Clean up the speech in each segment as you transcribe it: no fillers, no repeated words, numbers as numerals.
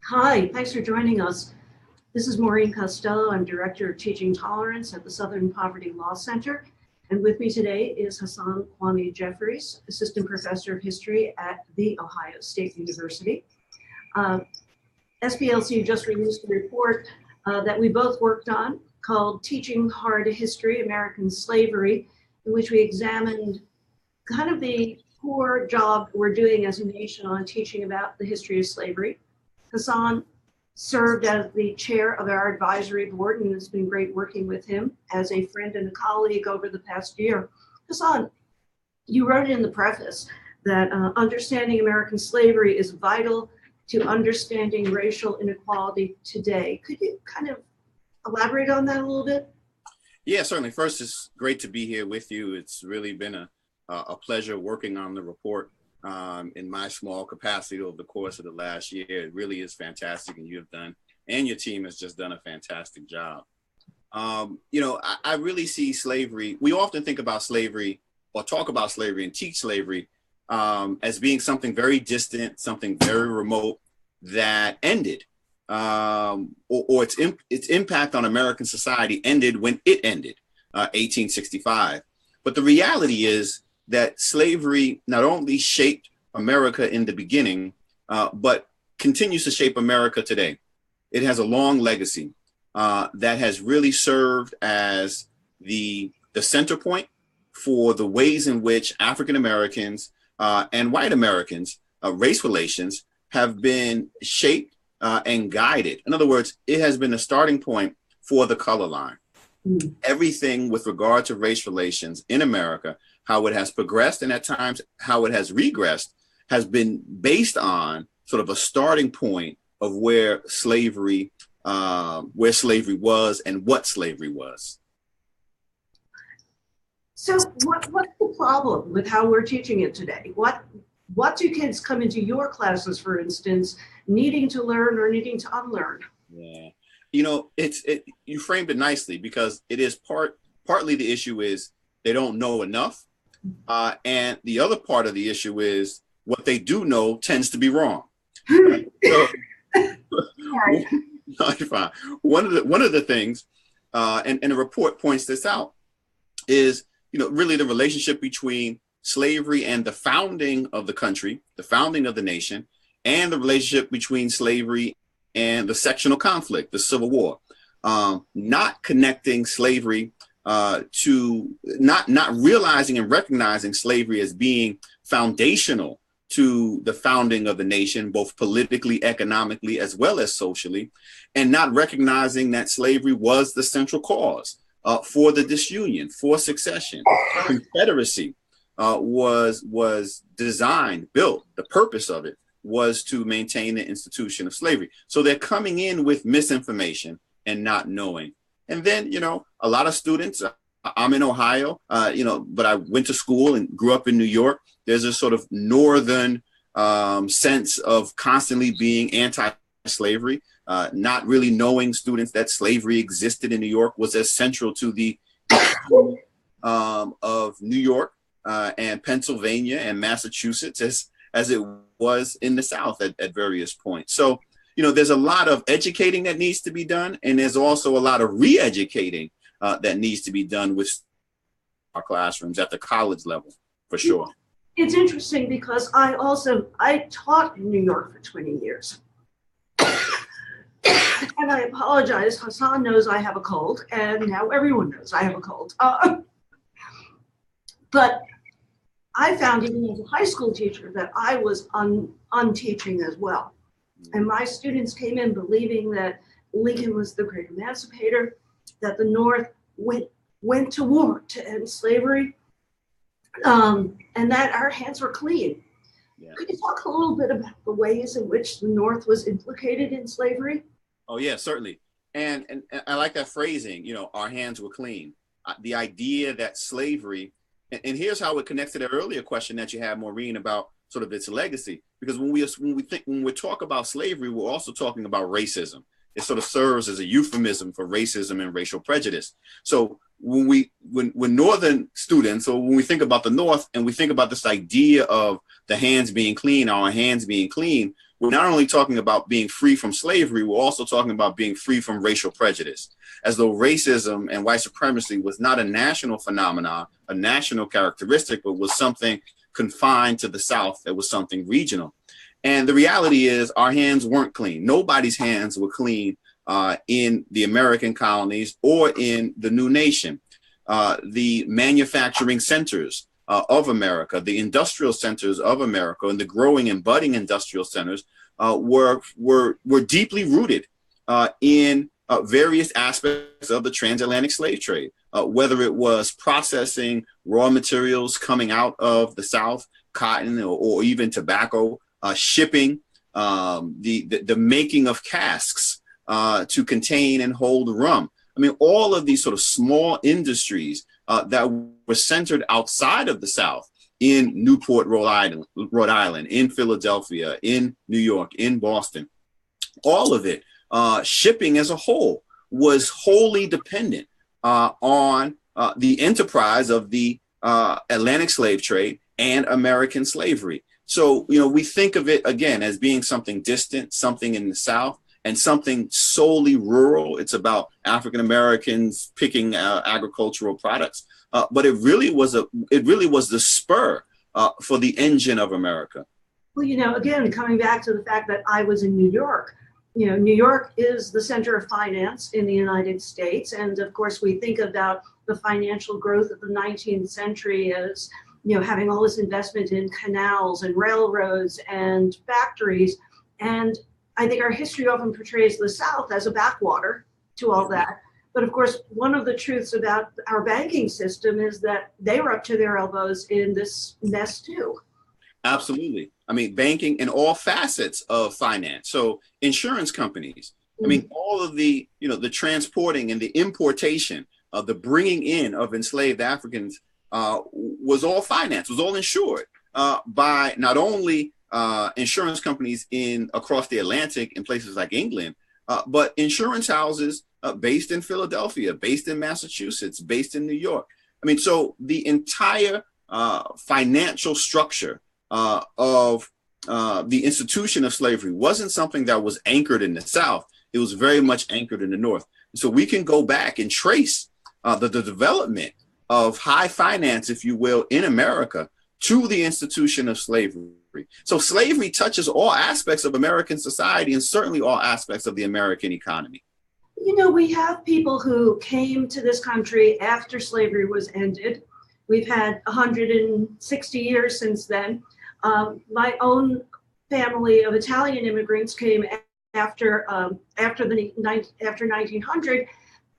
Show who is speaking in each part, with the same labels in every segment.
Speaker 1: Hi, thanks for joining us. This is Maureen Costello. I'm Director of Teaching Tolerance at the Southern Poverty Law Center. And with me today is Hasan Jeffries, Assistant Professor of History at The Ohio State University. SPLC just released a report that we both worked on called Teaching Hard History, American Slavery, in which we examined kind of the poor job we're doing as a nation on teaching about the history of slavery. Hasan served as the chair of our advisory board, and it's been great working with him as a friend and a colleague over the past year. Hasan, you wrote in the preface that understanding American slavery is vital to understanding racial inequality today. Could you kind of elaborate on that a little bit?
Speaker 2: Yeah, certainly. First, it's great to be here with you. It's really been a pleasure working on the report in my small capacity over the course of the last year. It really is fantastic, and you have done, and your team has just done a fantastic job. I really see slavery. We often think about slavery or talk about slavery and teach slavery as being something very distant, something very remote that ended, or its impact on American society ended when it ended, 1865. But the reality is that slavery not only shaped America in the beginning, but continues to shape America today. It has a long legacy that has really served as the center point for the ways in which African Americans and white Americans, race relations, have been shaped and guided. In other words, it has been a starting point for the color line. Everything with regard to race relations in America, how it has progressed and at times how it has regressed, has been based on sort of a starting point of where slavery was and what slavery was.
Speaker 1: So what's the problem with how we're teaching it today? What do kids come into your classes, for instance, needing to learn or needing to unlearn?
Speaker 2: Yeah, you framed it nicely, because it is partly the issue is they don't know enough. And the other part of the issue is what they do know tends to be wrong. So, one of the things, and the report points this out, is really the relationship between slavery and the founding of the country, the founding of the nation, and the relationship between slavery and the sectional conflict, the Civil War. Not connecting slavery to not realizing and recognizing slavery as being foundational to the founding of the nation, both politically, economically, as well as socially, and not recognizing that slavery was the central cause for the disunion, for secession. Confederacy was designed, built, the purpose of it was to maintain the institution of slavery. So they're coming in with misinformation and not knowing. And then, a lot of students, I'm in Ohio, but I went to school and grew up in New York. There's a sort of northern sense of constantly being anti-slavery, not really knowing students that slavery existed in New York was as central to the of New York and Pennsylvania and Massachusetts as it was in the South at various points. So, there's a lot of educating that needs to be done, and there's also a lot of re-educating that needs to be done with our classrooms at the college level, for sure.
Speaker 1: It's interesting because I taught in New York for 20 years. And I apologize, Hasan knows I have a cold, and now everyone knows I have a cold. But I found, even as a high school teacher, that I was unteaching as well. And my students came in believing that Lincoln was the great emancipator, that the North went to war to end slavery, and that our hands were clean. Yeah. Could you talk a little bit about the ways in which the North was implicated in slavery?
Speaker 2: Oh, yeah, certainly. And I like that phrasing, our hands were clean. The idea that slavery, and here's how it connects to the earlier question that you had, Maureen, about sort of its legacy. Because when we talk about slavery, we're also talking about racism. It sort of serves as a euphemism for racism and racial prejudice. So when Northern students, or when we think about the North and we think about this idea of the hands being clean, our hands being clean, we're not only talking about being free from slavery, we're also talking about being free from racial prejudice, as though racism and white supremacy was not a national phenomenon, a national characteristic, but was something confined to the South. It was something regional. And the reality is our hands weren't clean. Nobody's hands were clean in the American colonies or in the new nation. The manufacturing centers of America, the industrial centers of America, and the growing and budding industrial centers were deeply rooted in various aspects of the transatlantic slave trade, whether it was processing raw materials coming out of the South, cotton or even tobacco, shipping, the making of casks to contain and hold rum. I mean, all of these sort of small industries that were centered outside of the South, in Newport, Rhode Island, in Philadelphia, in New York, in Boston, all of it, shipping as a whole was wholly dependent on the enterprise of the Atlantic slave trade and American slavery. So, we think of it again as being something distant, something in the South, and something solely rural. It's about African Americans picking agricultural products, but it really was the spur for the engine of America.
Speaker 1: Well, again, coming back to the fact that I was in New York. New York is the center of finance in the United States, and of course, we think about the financial growth of the 19th century as having all this investment in canals and railroads and factories. And I think our history often portrays the South as a backwater to all that. But of course, one of the truths about our banking system is that they were up to their elbows in this mess too.
Speaker 2: Absolutely. I mean, banking in all facets of finance. So insurance companies, I mean, all of the, the transporting and the importation of the bringing in of enslaved Africans was all financed, was all insured by not only insurance companies across the Atlantic in places like England, but insurance houses based in Philadelphia, based in Massachusetts, based in New York. I mean, so the entire financial structure of the institution of slavery wasn't something that was anchored in the South. It was very much anchored in the North. So we can go back and trace the development of high finance, if you will, in America to the institution of slavery. So slavery touches all aspects of American society and certainly all aspects of the American economy.
Speaker 1: We have people who came to this country after slavery was ended. We've had 160 years since then. My own family of Italian immigrants came after 1900.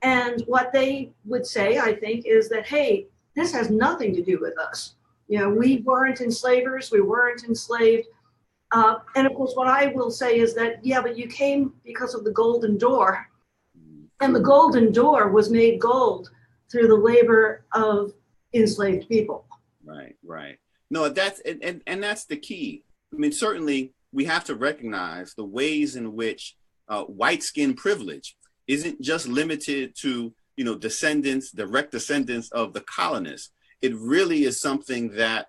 Speaker 1: And what they would say, I think, is that, hey, this has nothing to do with us. We weren't enslavers, we weren't enslaved. And of course, what I will say is that, yeah, but you came because of the Golden Door. And the Golden Door was made gold through the labor of enslaved people.
Speaker 2: Right. No, that's the key. I mean, certainly we have to recognize the ways in which white skin privilege isn't just limited to, direct descendants of the colonists. It really is something that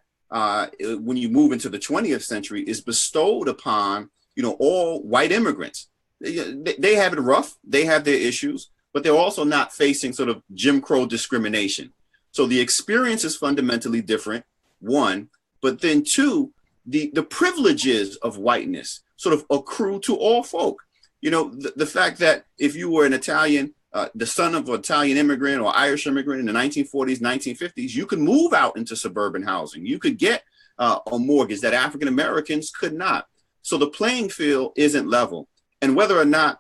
Speaker 2: when you move into the 20th century is bestowed upon, all white immigrants. They have it rough. They have their issues, but they're also not facing sort of Jim Crow discrimination. So the experience is fundamentally different, one, but then two, the privileges of whiteness sort of accrue to all folk. The fact that if you were an Italian, the son of an Italian immigrant or Irish immigrant in the 1940s, 1950s, you could move out into suburban housing. You could get a mortgage that African Americans could not. So the playing field isn't level. And whether or not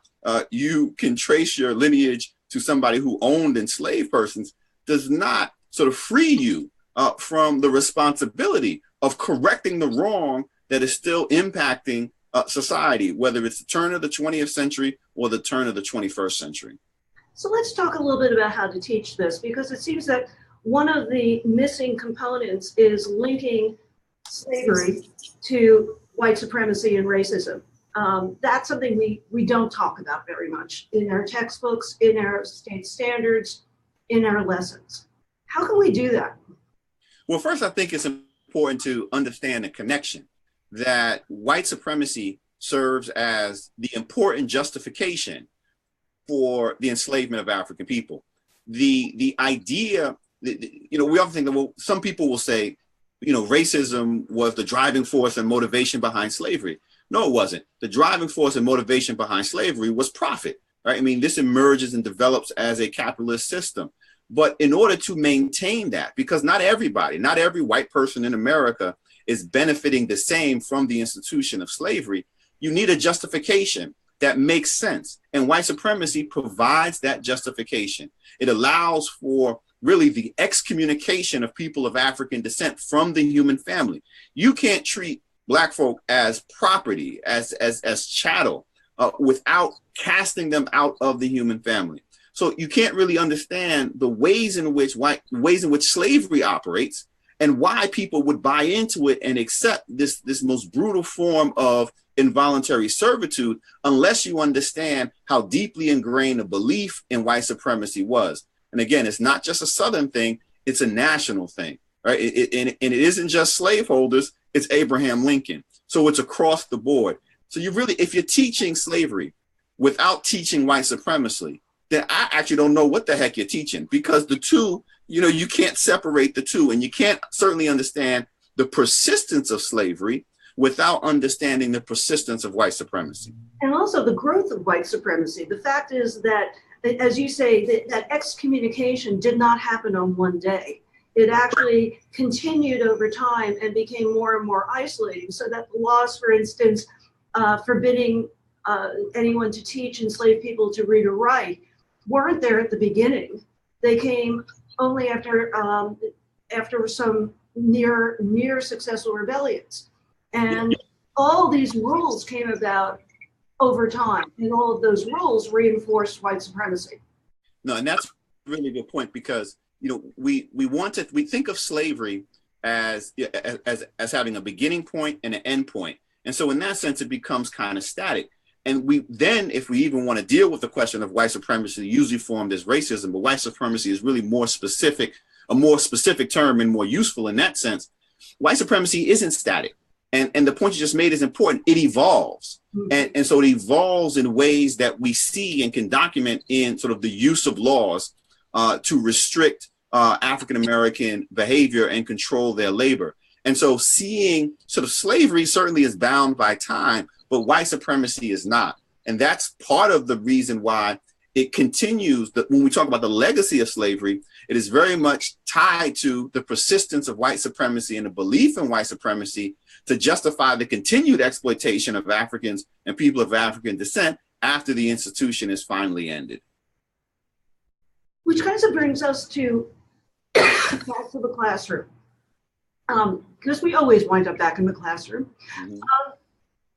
Speaker 2: you can trace your lineage to somebody who owned enslaved persons does not sort of free you from the responsibility of correcting the wrong that is still impacting society, whether it's the turn of the 20th century or the turn of the 21st century.
Speaker 1: So let's talk a little bit about how to teach this, because it seems that one of the missing components is linking slavery to white supremacy and racism. That's something we don't talk about very much in our textbooks, in our state standards, in our lessons. How can we do that?
Speaker 2: Well, first, I think it's important to understand the connection that white supremacy serves as the important justification for the enslavement of African people. The idea, we often think that, well, some people will say, racism was the driving force and motivation behind slavery. No, it wasn't. The driving force and motivation behind slavery was profit, right? I mean, this emerges and develops as a capitalist system. But in order to maintain that, because not every white person in America is benefiting the same from the institution of slavery, you need a justification that makes sense. And white supremacy provides that justification. It allows for really the excommunication of people of African descent from the human family. You can't treat Black folk as property, as chattel, without casting them out of the human family. So you can't really understand the ways in which slavery operates and why people would buy into it and accept this most brutal form of involuntary servitude unless you understand how deeply ingrained a belief in white supremacy was. And again, it's not just a Southern thing, it's a national thing, right? And it isn't just slaveholders, it's Abraham Lincoln. So it's across the board. So if you're teaching slavery without teaching white supremacy, then I actually don't know what the heck you're teaching, because the two, you can't separate the two, and you can't certainly understand the persistence of slavery without understanding the persistence of white supremacy.
Speaker 1: And also the growth of white supremacy. The fact is that, as you say, that excommunication did not happen on one day. It actually continued over time and became more and more isolating, so that the laws, for instance, forbidding anyone to teach enslaved people to read or write weren't there at the beginning. They came only after some near successful rebellions. And all these rules came about over time, and all of those rules reinforced white supremacy.
Speaker 2: No, and that's a really good point, because we think of slavery as having a beginning point and an end point. And so in that sense, it becomes kind of static. And if we even want to deal with the question of white supremacy, usually formed as racism, but white supremacy is really a more specific term and more useful in that sense. White supremacy isn't static. And the point you just made is important. It evolves. And so it evolves in ways that we see and can document in sort of the use of laws to restrict African-American behavior and control their labor. And so seeing sort of slavery certainly is bound by time, but white supremacy is not. And that's part of the reason why it continues. When we talk about the legacy of slavery, it is very much tied to the persistence of white supremacy and the belief in white supremacy to justify the continued exploitation of Africans and people of African descent after the institution is finally ended.
Speaker 1: Which kind of brings us back to the classroom. Because we always wind up back in the classroom. Mm-hmm.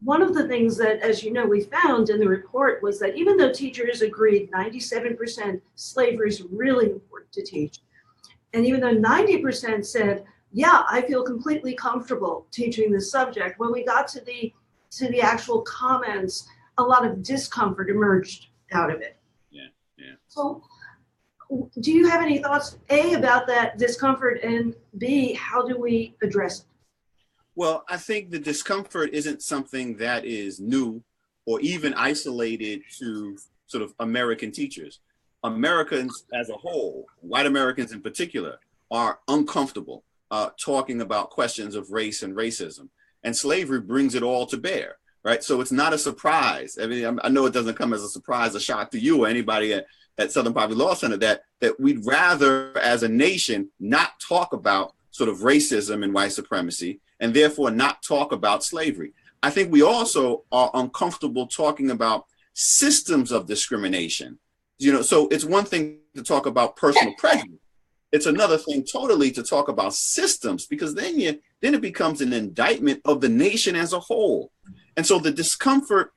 Speaker 1: One of the things that, as you know, we found in the report was that even though teachers agreed 97% slavery is really important to teach, and even though 90% said, yeah, I feel completely comfortable teaching this subject, when we got to the actual comments, a lot of discomfort emerged out of it.
Speaker 2: Yeah.
Speaker 1: So do you have any thoughts, A, about that discomfort, and B, how do we address it?
Speaker 2: Well, I think the discomfort isn't something that is new or even isolated to sort of American teachers. Americans as a whole, white Americans in particular, are uncomfortable talking about questions of race and racism. And slavery brings it all to bear, right? So it's not a surprise. I mean, I know it doesn't come as a surprise, a shock to you or anybody at Southern Poverty Law Center that we'd rather, as a nation, not talk about sort of racism and white supremacy, and therefore not talk about slavery. I think we also are uncomfortable talking about systems of discrimination. So it's one thing to talk about personal prejudice. It's another thing totally to talk about systems, because then it becomes an indictment of the nation as a whole. And so the discomfort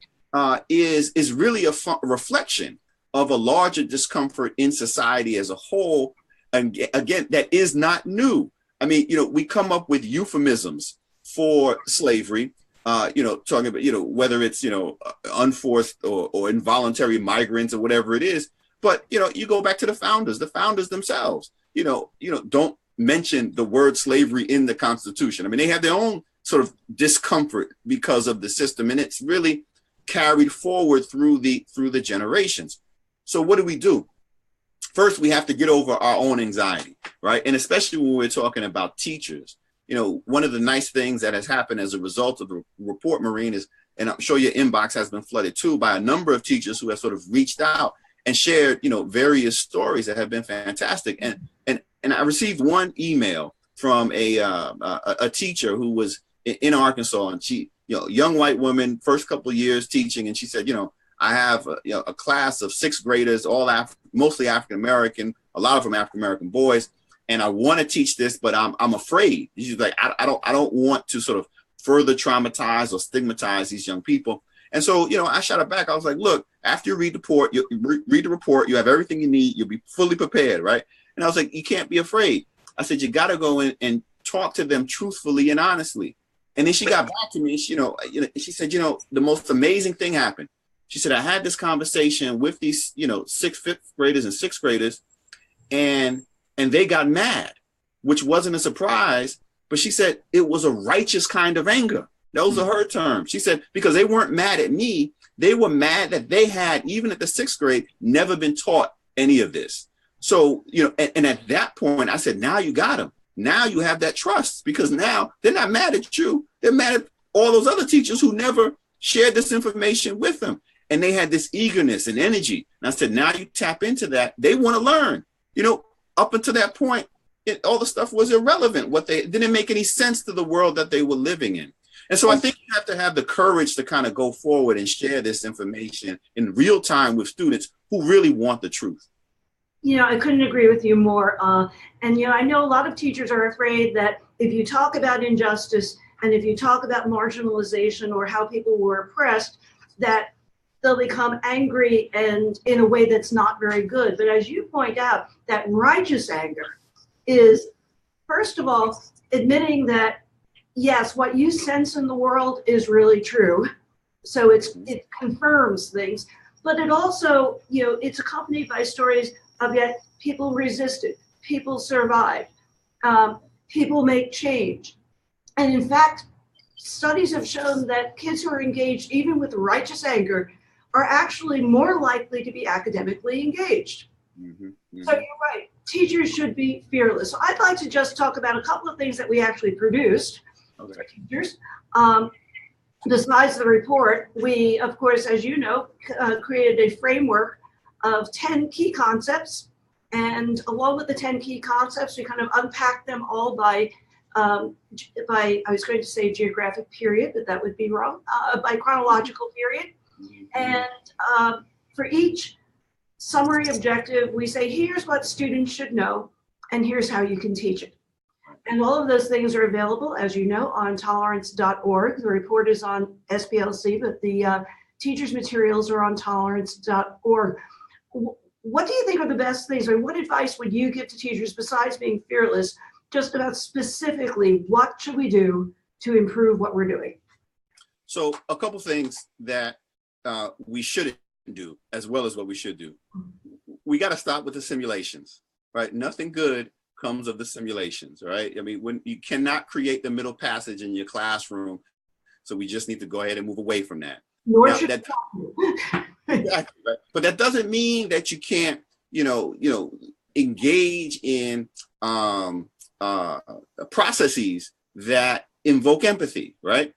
Speaker 2: is really a reflection of a larger discomfort in society as a whole. And again, that is not new. I mean, we come up with euphemisms for slavery, talking about, whether it's, unforced or involuntary migrants or whatever it is. But, you go back to the founders themselves, don't mention the word slavery in the Constitution. I mean, they have their own sort of discomfort because of the system, and it's really carried forward through the generations. So what do? First, we have to get over our own anxiety, right? And especially when we're talking about teachers. One of the nice things that has happened as a result of the report, Maureen, is, and I'm sure your inbox has been flooded too by a number of teachers who have sort of reached out and shared, various stories that have been fantastic. And I received one email from a teacher who was in Arkansas, and she, young white woman, first couple of years teaching, and she said, I have a class of sixth graders, mostly African American, a lot of them African American boys, and I want to teach this, but I'm afraid. She's like, I don't want to sort of further traumatize or stigmatize these young people. And so, I shot it back. I was like, look, after you read the report, you have everything you need. You'll be fully prepared, right? And I was like, you can't be afraid. I said, you got to go in and talk to them truthfully and honestly. And then she got back to me. She said, the most amazing thing happened. She said, I had this conversation with these, fifth graders and sixth graders, and they got mad, which wasn't a surprise. But she said it was a righteous kind of anger. Those are her terms. She said, because they weren't mad at me. They were mad that they had, even at the sixth grade, never been taught any of this. So, and at that point, I said, now you got them. Now you have that trust, because now they're not mad at you. They're mad at all those other teachers who never shared this information with them. And they had this eagerness and energy. And I said, now you tap into that. They want to learn. Up until that point, all the stuff was irrelevant. It didn't make any sense to the world that they were living in. And so I think you have to have the courage to kind of go forward and share this information in real time with students who really want the truth.
Speaker 1: I couldn't agree with you more. And I know a lot of teachers are afraid that if you talk about injustice and if you talk about marginalization or how people were oppressed, that they'll become angry and in a way that's not very good. But as you point out, that righteous anger is, first of all, admitting that, yes, what you sense in the world is really true. So it confirms things, but it also, it's accompanied by stories of yet people resisted, people survived, people make change. And in fact, studies have shown that kids who are engaged, even with righteous anger, are actually more likely to be academically engaged. Mm-hmm, mm-hmm. So you're right, teachers should be fearless. So I'd like to just talk about a couple of things that we actually produced for teachers. Besides the report, we, of course, as you know, created a framework of 10 key concepts. And along with the 10 key concepts, we kind of unpacked them all by, I was going to say geographic period, but that would be wrong, by chronological period. And for each summary objective, we say, here's what students should know, and here's how you can teach it. And all of those things are available, as you know, on tolerance.org. The report is on SPLC, but the teachers' materials are on tolerance.org. What do you think are the best things, or what advice would you give to teachers besides being fearless, just about specifically what should we do to improve what we're doing?
Speaker 2: So a couple things that we shouldn't do, as well as what we should do. We got to stop with the simulations, right? Nothing good comes of the simulations, right? I mean, when you cannot create the middle passage in your classroom, so we just need to go ahead and move away from that.
Speaker 1: Nor should
Speaker 2: exactly, right? But that doesn't mean that you can't, engage in processes that invoke empathy, right?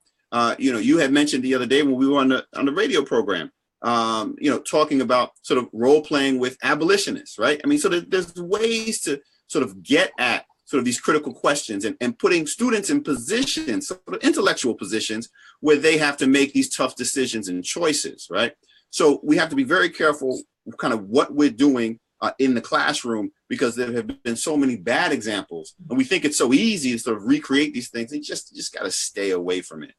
Speaker 2: You had mentioned the other day when we were on the radio program, talking about sort of role playing with abolitionists, right? I mean, so there's ways to sort of get at sort of these critical questions and putting students in positions, sort of intellectual positions, where they have to make these tough decisions and choices, right? So we have to be very careful kind of what we're doing in the classroom, because there have been so many bad examples, and we think it's so easy to sort of recreate these things. You just got to stay away from it.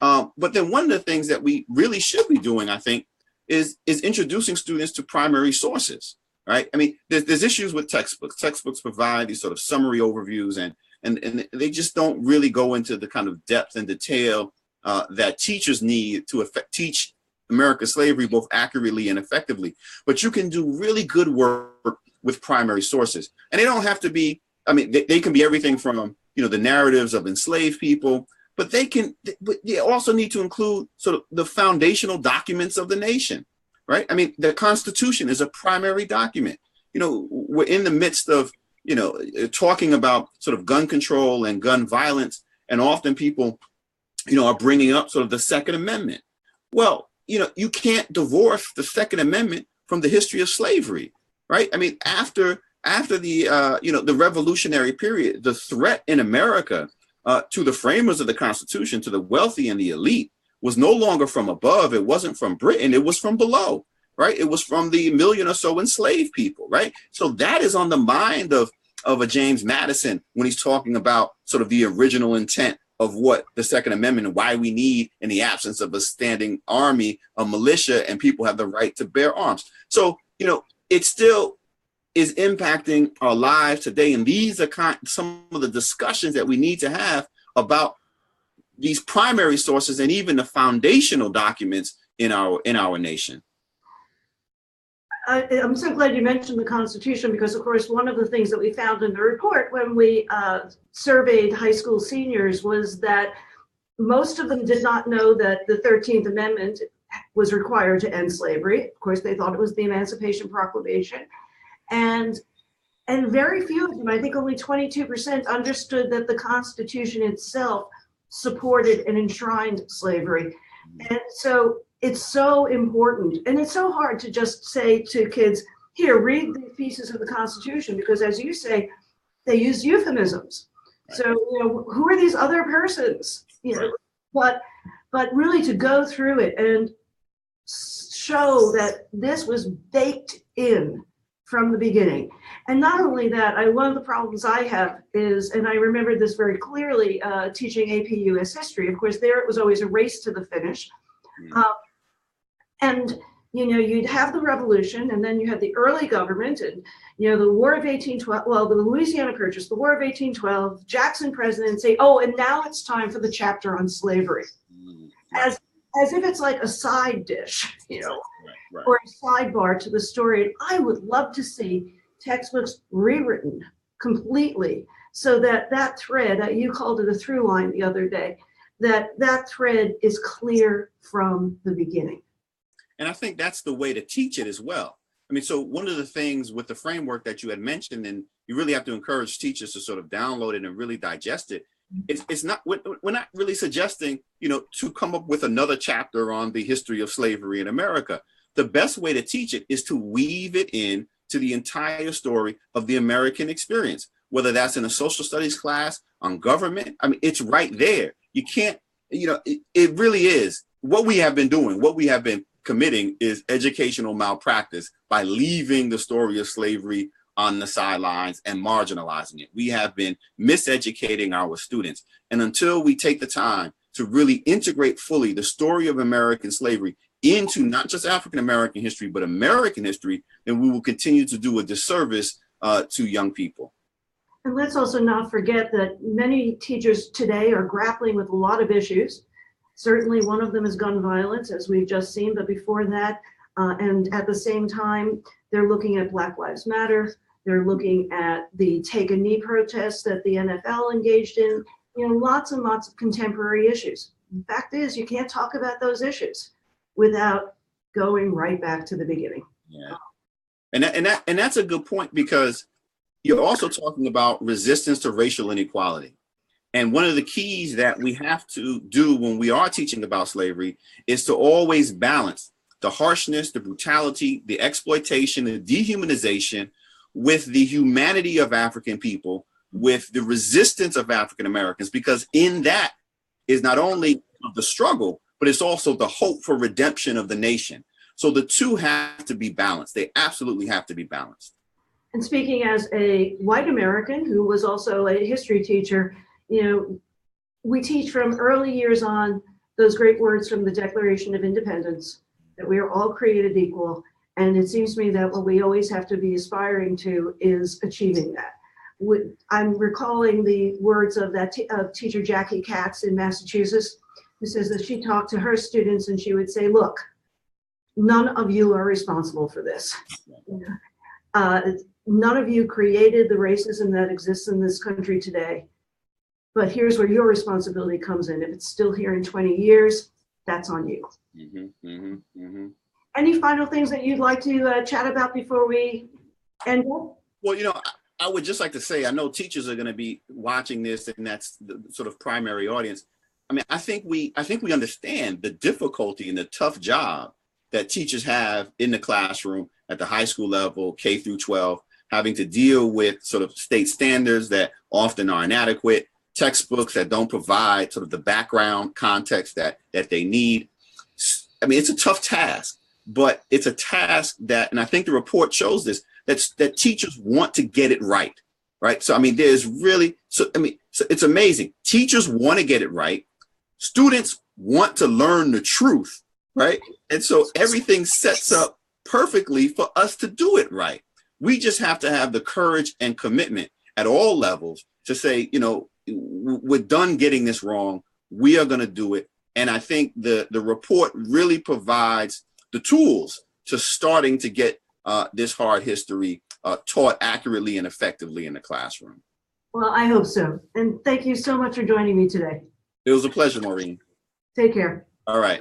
Speaker 2: But then one of the things that we really should be doing, I think, is introducing students to primary sources, right? I mean, there's issues with textbooks. Textbooks provide these sort of summary overviews, and they just don't really go into the kind of depth and detail that teachers need to teach America's slavery both accurately and effectively. But you can do really good work with primary sources. And they don't have to be, I mean, they can be everything from, the narratives of enslaved people but they also need to include sort of the foundational documents of the nation, right? I mean, the Constitution is a primary document. You know, we're in the midst of, you know, talking about sort of gun control and gun violence, and often people, you know, are bringing up sort of the Second Amendment. Well, you know, you can't divorce the Second Amendment from the history of slavery, right? I mean, after the you know, the Revolutionary period, the threat in America to the framers of the Constitution, to the wealthy and the elite, was no longer from above. It wasn't from Britain. It was from below, right? It was from the million or so enslaved people, right? So that is on the mind of a James Madison when he's talking about sort of the original intent of what the Second Amendment and why we need, in the absence of a standing army, a militia, and people have the right to bear arms. So, you know, it still is impacting our lives today. And these are some of the discussions that we need to have about these primary sources and even the foundational documents in our nation.
Speaker 1: I'm so glad you mentioned the Constitution, because, of course, one of the things that we found in the report when we surveyed high school seniors was that most of them did not know that the 13th Amendment was required to end slavery. Of course, they thought it was the Emancipation Proclamation. And very few of them, I think only 22%, understood that the Constitution itself supported and enshrined slavery. And so it's so important, and it's so hard to just say to kids, here, read the pieces of the Constitution, because, as you say, they use euphemisms. Right. So, you know, who are these other persons? You know, but really to go through it and show that this was baked in from the beginning. And not only that, one of the problems I have is, and I remember this very clearly teaching AP US history, of course, there it was always a race to the finish. And, you know, you'd have the revolution, and then you had the early government, and, you know, the War of 1812, well, the Louisiana Purchase, the War of 1812, Jackson presidency. Oh, and now it's time for the chapter on slavery. As if it's like a side dish, you know, or a sidebar to the story. I would love to see textbooks rewritten completely so that that thread, you called it a through line the other day, that thread is clear from the beginning.
Speaker 2: And I think that's the way to teach it as well. I mean, so one of the things with the framework that you had mentioned, and you really have to encourage teachers to sort of download it and really digest it. It's not, we're not really suggesting, you know, to come up with another chapter on the history of slavery in America. The best way to teach it is to weave it in to the entire story of the American experience, whether that's in a social studies class, on government. I mean, it's right there. You can't, you know, it really is. What we have been doing, what we have been committing is educational malpractice by leaving the story of slavery on the sidelines and marginalizing it. We have been miseducating our students. And until we take the time to really integrate fully the story of American slavery into not just African American history, but American history, then we will continue to do a disservice to young people.
Speaker 1: And let's also not forget that many teachers today are grappling with a lot of issues. Certainly one of them is gun violence, as we've just seen, but before that, and at the same time, they're looking at Black Lives Matter. They're looking at the Take a Knee protests that the NFL engaged in, you know, lots and lots of contemporary issues. The fact is, you can't talk about those issues without going right back to the beginning.
Speaker 2: Yeah. And that's a good point, because you're also talking about resistance to racial inequality. And one of the keys that we have to do when we are teaching about slavery is to always balance the harshness, the brutality, the exploitation, the dehumanization with the humanity of African people, with the resistance of African Americans, because in that is not only the struggle, but it's also the hope for redemption of the nation. So the two have to be balanced. They absolutely have to be balanced.
Speaker 1: And speaking as a white American who was also a history teacher, you know, we teach from early years on those great words from the Declaration of Independence, that we are all created equal. And it seems to me that what we always have to be aspiring to is achieving that. I'm recalling the words of of teacher Jackie Katz in Massachusetts, who says that she talked to her students and she would say, look, none of you are responsible for this. None of you created the racism that exists in this country today. But here's where your responsibility comes in. If it's still here in 20 years, that's on you. Any final things that you'd like to chat about before we end up?
Speaker 2: Well, I would just like to say, I know teachers are going to be watching this, and that's the sort of primary audience. I mean, I think we understand the difficulty and the tough job that teachers have in the classroom at the high school level, K through 12, having to deal with sort of state standards that often are inadequate, textbooks that don't provide sort of the background context that they need. I mean, it's a tough task, but it's a task that, and I think the report shows this, that teachers want to get it right. So, I mean, there's really, so it's amazing. Teachers want to get it right. Students want to learn the truth, right? And so everything sets up perfectly for us to do it right. We just have to have the courage and commitment at all levels to say, we're done getting this wrong. We are going to do it. And I think the report really provides the tools to starting to get this hard history taught accurately and effectively in the classroom.
Speaker 1: Well, I hope so. And thank you so much for joining me today.
Speaker 2: It was a pleasure, Maureen.
Speaker 1: Take care.
Speaker 2: All right.